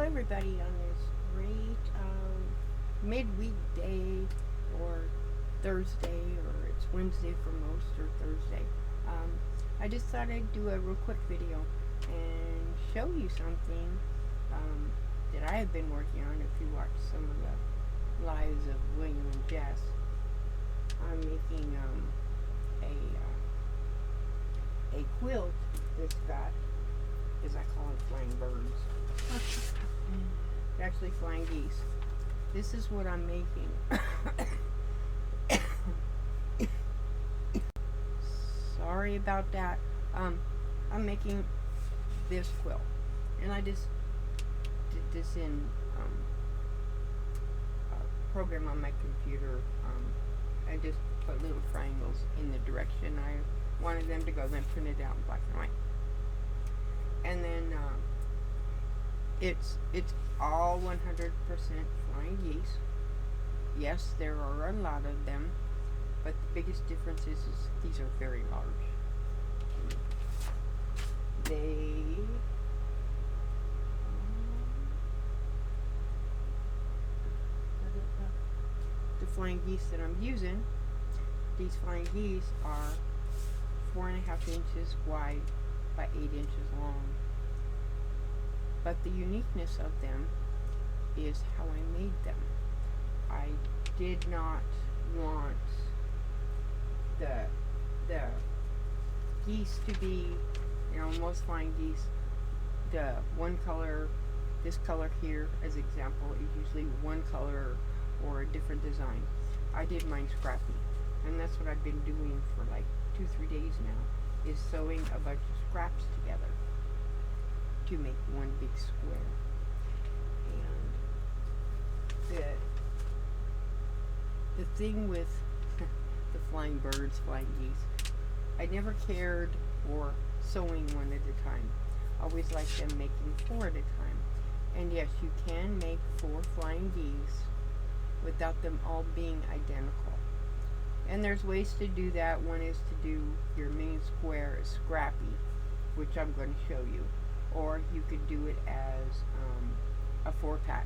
everybody on this great midweek day or Thursday, or it's Wednesday for most, or Thursday. Um, I just thought I'd do a real quick video and show you something that I have been working on. If you watch some of the lives of William and Jess, I'm making a quilt that's got, as I call it, flying birds. Actually, flying geese. This is what I'm making. Sorry about that. I'm making this quilt, and I just did this in a program on my computer. I just put little triangles in the direction I wanted them to go, then print it out in black and white. And then it's all 100% flying geese. Yes, there are a lot of them, but the biggest difference is these are very large. The flying geese that I'm using, these flying geese are 4.5 inches wide by 8 inches long. But the uniqueness of them is how I made them. I did not want the geese to be, most flying geese, the one color, this color here as example is usually one color or a different design. I did mine scrappy, and that's what I've been doing for like 2-3 days now, is sewing a bunch of scraps together to make one big square. And the thing with the flying birds, flying geese, I never cared for sewing one at a time. I always liked them making 4 at a time. And yes, you can make 4 flying geese without them all being identical. And there's ways to do that. One is to do your main square as scrappy, which I'm going to show you. Or you could do it as a 4-patch.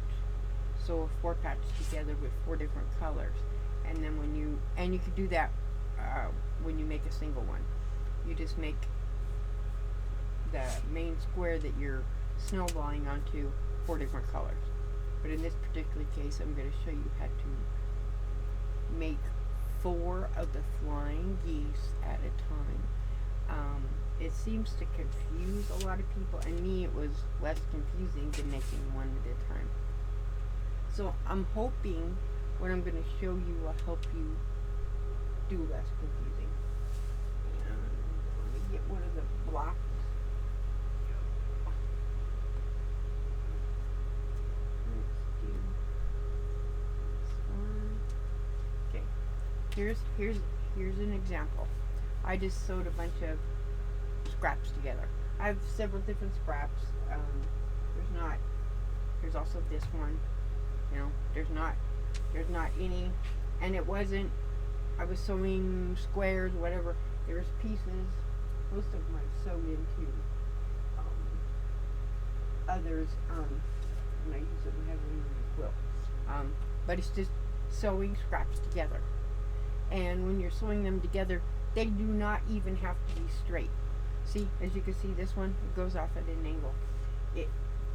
So a 4-patch together with 4 different colors. And then you could do that when you make a single one. You just make the main square that you're snowballing onto 4 different colors. But in this particular case, I'm going to show you how to make 4 of the flying geese at a time. It seems to confuse a lot of people, and me it was less confusing than making one at a time. So I'm hoping what I'm going to show you will help you do less confusing. And let me get one of the blocks. Let's do this one. Okay. Here's an example. I just sewed a bunch of scraps together. I have several different scraps. There's also this one. There's not any, and it wasn't, I was sewing squares, whatever. There's pieces, most of them I've sewed into others, and I use it heavily in the quilt. But it's just sewing scraps together. And when you're sewing them together, they do not even have to be straight. See, as you can see, this one, it goes off at an angle.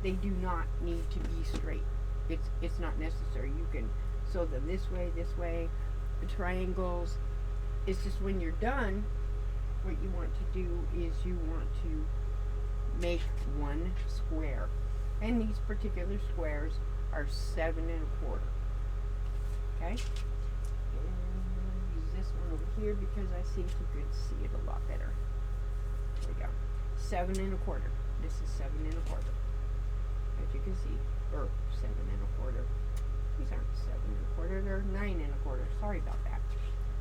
They do not need to be straight. It's not necessary. You can sew them this way, the triangles. It's just when you're done, what you want to do is you want to make one square. And these particular squares are 7 1/4. Okay? And use this one over here because I think you could see it a lot better. There we go. 7 1/4. This is 7 1/4. As you can see, or 7 1/4. These aren't 7 1/4. They're 9 1/4. Sorry about that.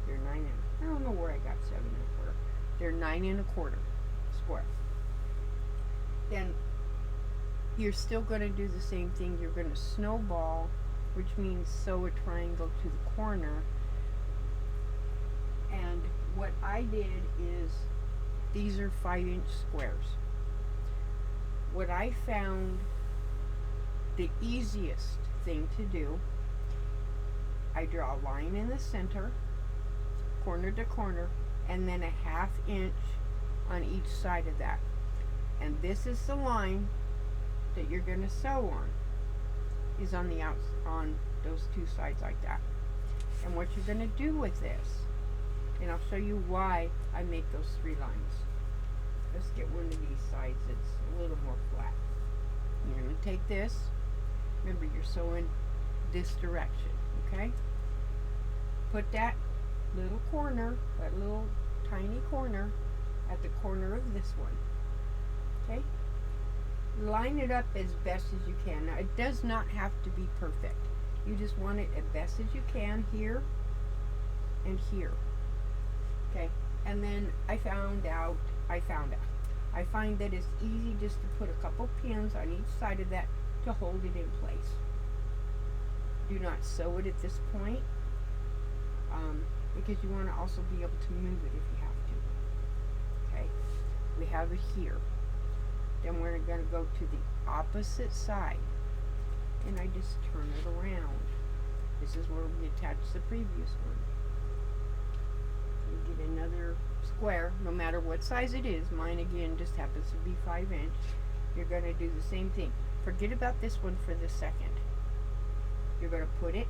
They're 9 I don't know where I got 7 1/4. They're 9 1/4 square. Then you're still going to do the same thing. You're going to snowball, which means sew a triangle to the corner. And what I did is, these are 5-inch squares. What I found the easiest thing to do, I draw a line in the center, corner to corner, and then a 1/2 inch on each side of that. And this is the line that you're going to sew on, is on the on those two sides like that. And what you're going to do with this, and I'll show you why I make those 3 lines. Let's get one of these sides that's a little more flat. You're going to take this, remember you're sewing this direction, okay? Put that little corner, that little tiny corner, at the corner of this one, okay? Line it up as best as you can. Now, it does not have to be perfect. You just want it as best as you can here and here, okay? And then I find that it's easy just to put a couple pins on each side of that to hold it in place. Do not sew it at this point, because you want to also be able to move it if you have to. Okay, we have it here. Then we're going to go to the opposite side, and I just turn it around. This is where we attach the previous one. You get another square, no matter what size it is. Mine again just happens to be 5 inch. You're going to do the same thing. Forget about this one for the second. You're going to put it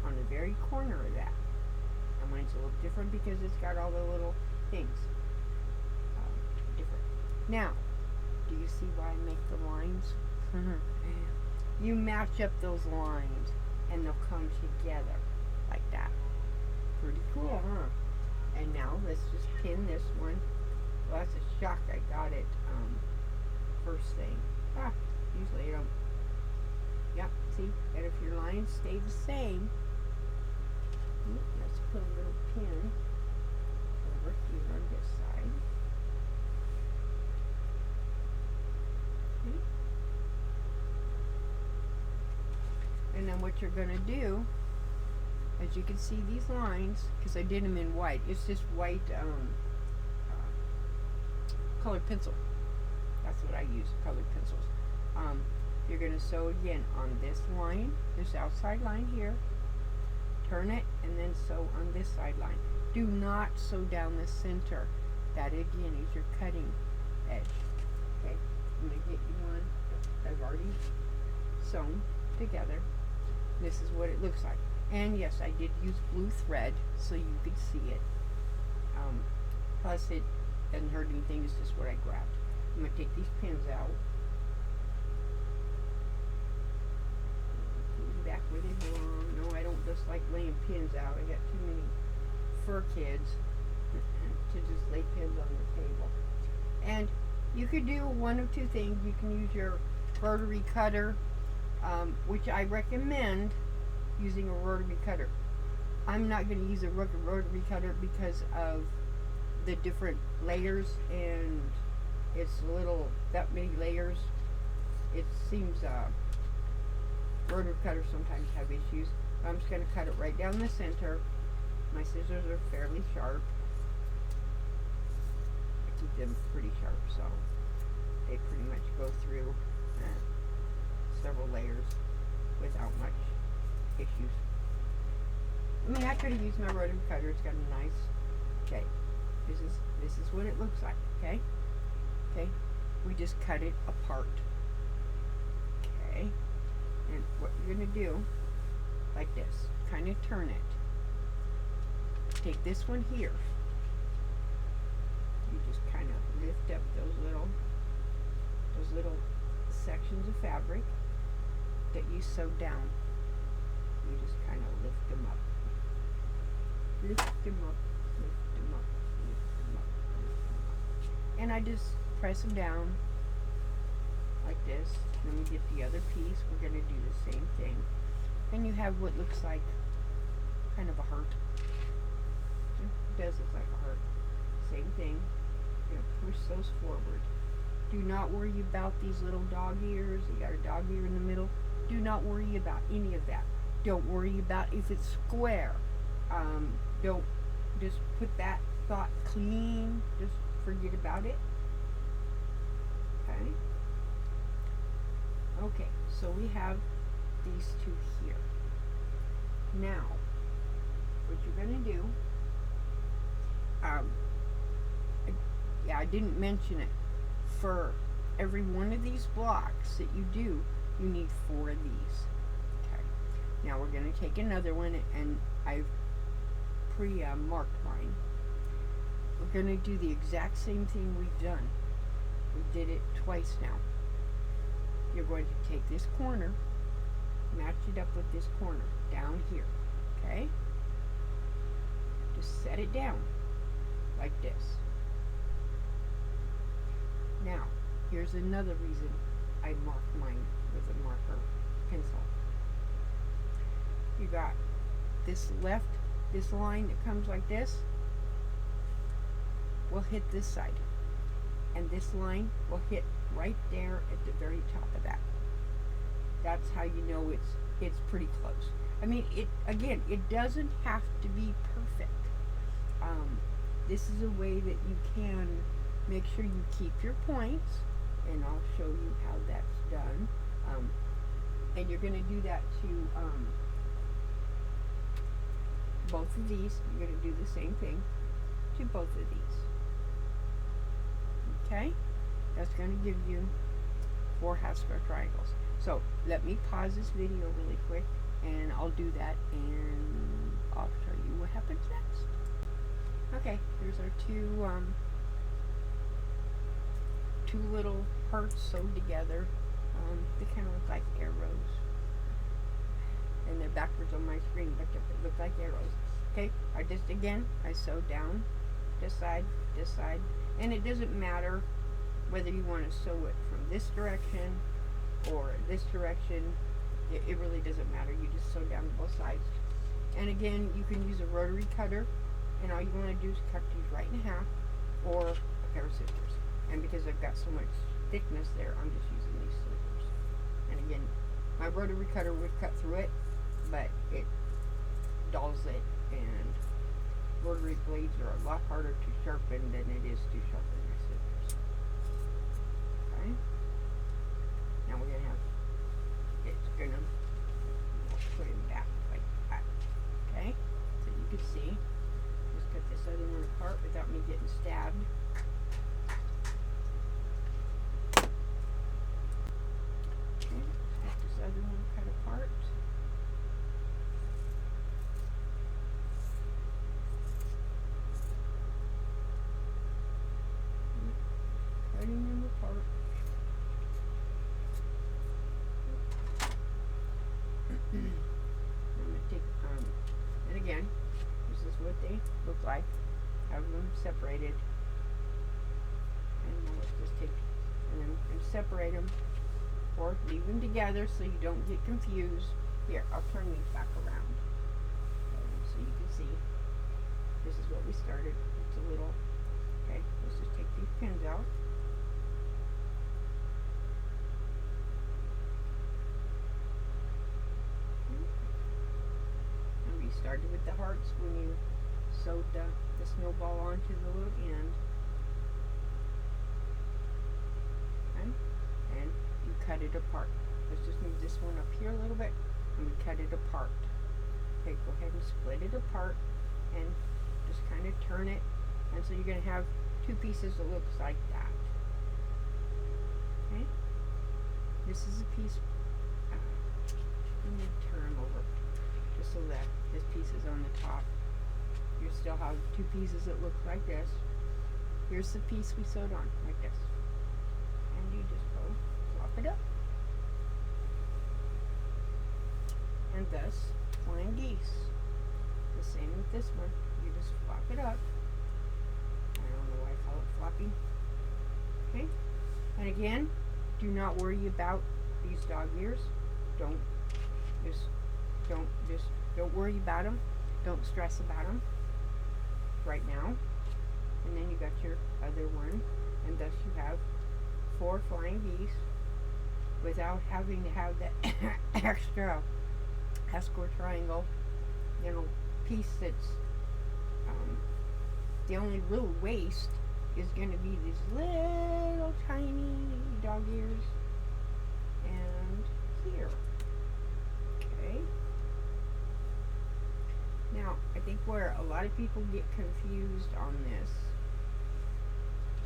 on the very corner of that. Now mine's a little different because it's got all the little things different. Now, do you see why I make the lines? You match up those lines and they'll come together like that. Pretty cool, huh? And now let's just pin this one. Well, that's a shock. I got it first thing. Usually I don't. Yep, see? And if your lines stay the same, let's put a little pin over here on this side. Okay. And then what you're going to do, as you can see these lines, because I did them in white, it's just white colored pencil. That's what I use, colored pencils. You're going to sew again on this line, this outside line here, turn it, and then sew on this side line. Do not sew down the center. That again is your cutting edge. Okay, I'm going to get you one I've already sewn together. This is what it looks like. And yes, I did use blue thread so you could see it. Plus it doesn't hurt anything, it's just what I grabbed. I'm going to take these pins out. Put them back where they belong. No, I don't just like laying pins out. I got too many fur kids to just lay pins on the table. And you could do one of two things. You can use your rotary cutter, which I recommend using a rotary cutter. I'm not going to use a rotary cutter because of the different layers, and it's a little, that many layers. It seems rotary cutters sometimes have issues. I'm just going to cut it right down the center. My scissors are fairly sharp. I keep them pretty sharp, so they pretty much go through several layers without much issues. I mean, I could have used my rotary cutter. It's got a nice, okay, this is what it looks like, okay? Okay, we just cut it apart. Okay, and what you're going to do, like this, kind of turn it. Take this one here. You just kind of lift up those little sections of fabric that you sewed down. You just kind of lift them up. Lift them up, lift them up, lift them up, lift them up. And I just press them down like this. Then we get the other piece. We're going to do the same thing. And you have what looks like kind of a heart. It does look like a heart. Same thing. You're going to push those forward. Do not worry about these little dog ears. You got a dog ear in the middle. Do not worry about any of that. Don't worry about if it's square. Don't just put that thought clean. Just forget about it. Okay. Okay, so we have these two here. Now, what you're going to do, I didn't mention it. For every one of these blocks that you do, you need 4 of these. Okay. Now we're going to take another one, and I've pre-marked mine. We're going to do the exact same thing we've done. We did it twice now. You're going to take this corner, match it up with this corner down here. Okay? Just set it down like this. Now, here's another reason I marked mine with a marker pencil. You got this line that comes like this will hit this side. And this line will hit right there at the very top of that. That's how you know it's pretty close. I mean, it doesn't have to be perfect. This is a way that you can make sure you keep your points, and I'll show you how that's done. And you're going to do that to both of these. You're going to do the same thing to both of these. Okay? That's going to give you 4 half square triangles. So let me pause this video really quick, and I'll do that, and I'll show you what happens next. Okay, here's our two little hearts sewed together. They kind of look like arrows, and they're backwards on my screen, but they look like arrows. Okay, I sewed down this side, and it doesn't matter whether you want to sew it from this direction or this direction. It really doesn't matter. You just sew down both sides. And again, you can use a rotary cutter, and all you want to do is cut these right in half, or a pair of scissors. And because I've got so much thickness there, I'm just using these scissors. And again, my rotary cutter would cut through it, but it dulls it, and rotary blades are a lot harder to sharpen than it is to sharpen your scissors. Okay? Now we're going to have, it's going to put it back like that. Okay? So you can see, just cut this other one apart without me getting stabbed. Okay, got this other one cut apart. Cutting them apart. I'm going to take, and again, this is what they look like. Have them separated. And now let's just take, and then we're going to separate them, or leave them together so you don't get confused. Here, I'll turn these back around, so you can see. This is what we started. It's a little, okay, let's just take these pins out. Started with the hearts when you sewed the snowball onto the little end. Okay? And you cut it apart. Let's just move this one up here a little bit, and we cut it apart. Okay, go ahead and split it apart, and just kind of turn it, and so you're going to have 2 pieces that looks like that. Okay? This is a piece, let me turn them over, just so that this piece is on the top. You still have 2 pieces that look like this. Here's the piece we sewed on, like this. And you just go flop it up. And thus, flying geese. The same with this one. You just flop it up. I don't know why I call it flopping. Okay? And again, do not worry about these dog ears. Don't worry about them. Don't stress about them right now. And then you got your other one, and thus you have 4 flying geese without having to have that extra half-square triangle, piece that's the only real waste is going to be these little tiny dog ears, and think where a lot of people get confused on this,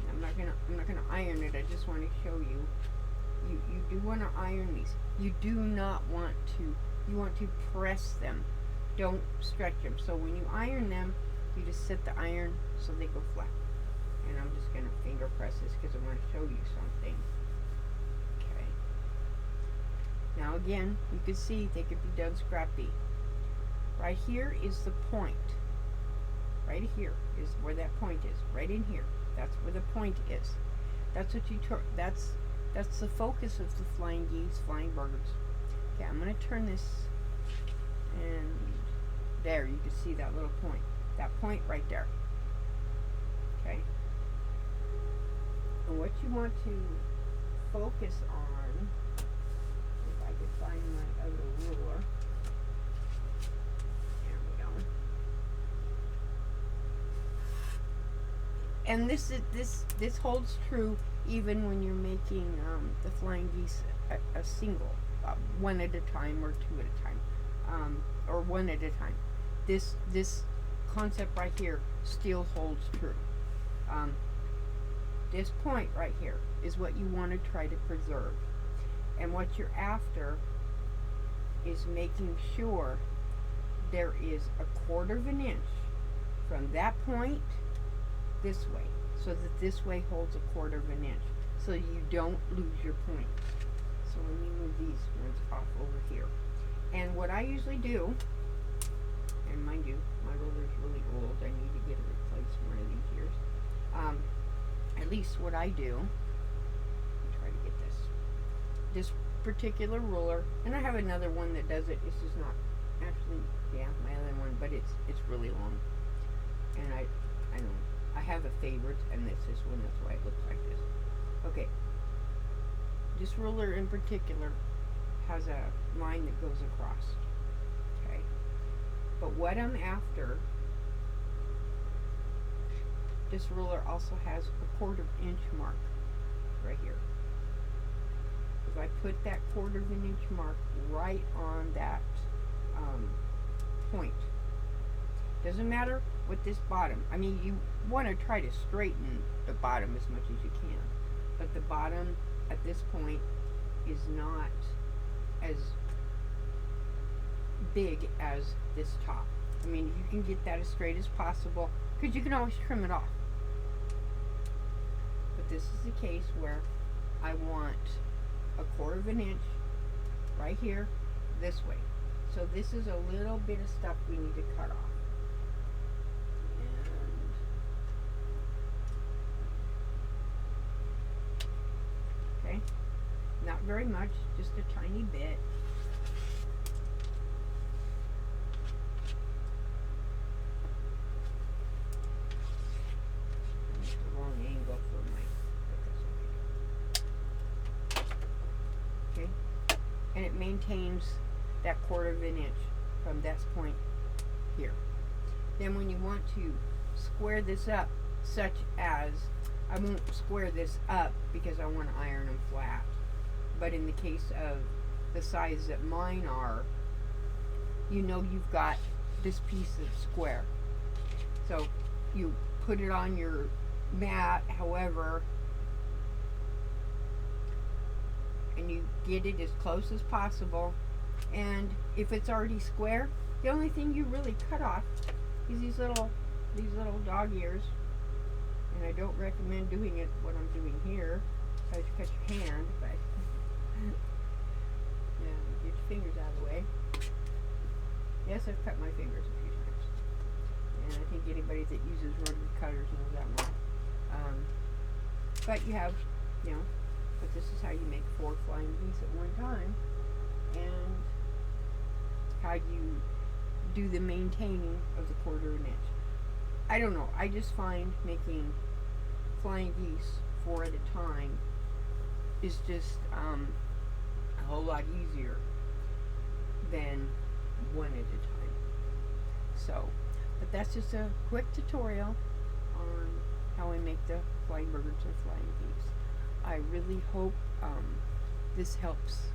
I'm not gonna iron it. I just want to show you. You do want to iron these. You do not want to. You want to press them. Don't stretch them. So when you iron them, you just set the iron so they go flat. And I'm just gonna finger press this because I want to show you something. Okay. Now again, you can see they could be done scrappy. Right here is the point. Right here is where that point is. Right in here. That's where the point is. That's what you that's the focus of the flying geese, flying birds. Okay, I'm gonna turn this, and there you can see that little point. That point right there. Okay. And what you want to focus on, if I could find my other ruler. And this holds true even when you're making the flying geese a single, one at a time or two at a time, or one at a time. This concept right here still holds true. This point right here is what you want to try to preserve, and what you're after is making sure there is 1/4 of an inch from that point this way, so that this way holds 1/4 of an inch, so you don't lose your point. So let me move these ones off over here. And what I usually do, and mind you, my ruler's really old, I need to get it replaced one of these years. At least what I do, let me try to get this particular ruler, and I have another one that does it. This is not actually, yeah, my other one, but it's really long, and I don't. I have a favorite, and this is one. That's why it looks like this. Okay. This ruler in particular has a line that goes across. Okay. But what I'm after, this ruler also has a 1/4 inch mark right here. If I put that 1/4 of an inch mark right on that point, doesn't matter with this bottom. I mean, you want to try to straighten the bottom as much as you can, but the bottom at this point is not as big as this top. I mean, you can get that as straight as possible because you can always trim it off. But this is the case where I want 1/4 of an inch right here this way. So this is a little bit of stuff we need to cut off. Okay, not very much, just a tiny bit. That's the wrong angle for my. Okay, and it maintains that 1/4 of an inch from this point here. Then when you want to square this up, such as, I won't square this up because I want to iron them flat, but in the case of the size that mine are, you know you've got this piece of square. So you put it on your mat, however, and you get it as close as possible. And if it's already square, the only thing you really cut off is these little dog ears. And I don't recommend doing it what I'm doing here, because you cut your hand, but yeah, get your fingers out of the way. Yes, I've cut my fingers a few times, and I think anybody that uses rotary cutters knows that one. But you have, but this is how you make 4 flying geese at one time, and how you do the maintaining of the 1/4 of an inch. I don't know, I just find making flying geese 4 at a time is just a whole lot easier than 1 at a time. So, but that's just a quick tutorial on how I make the flying birds or flying geese. I really hope this helps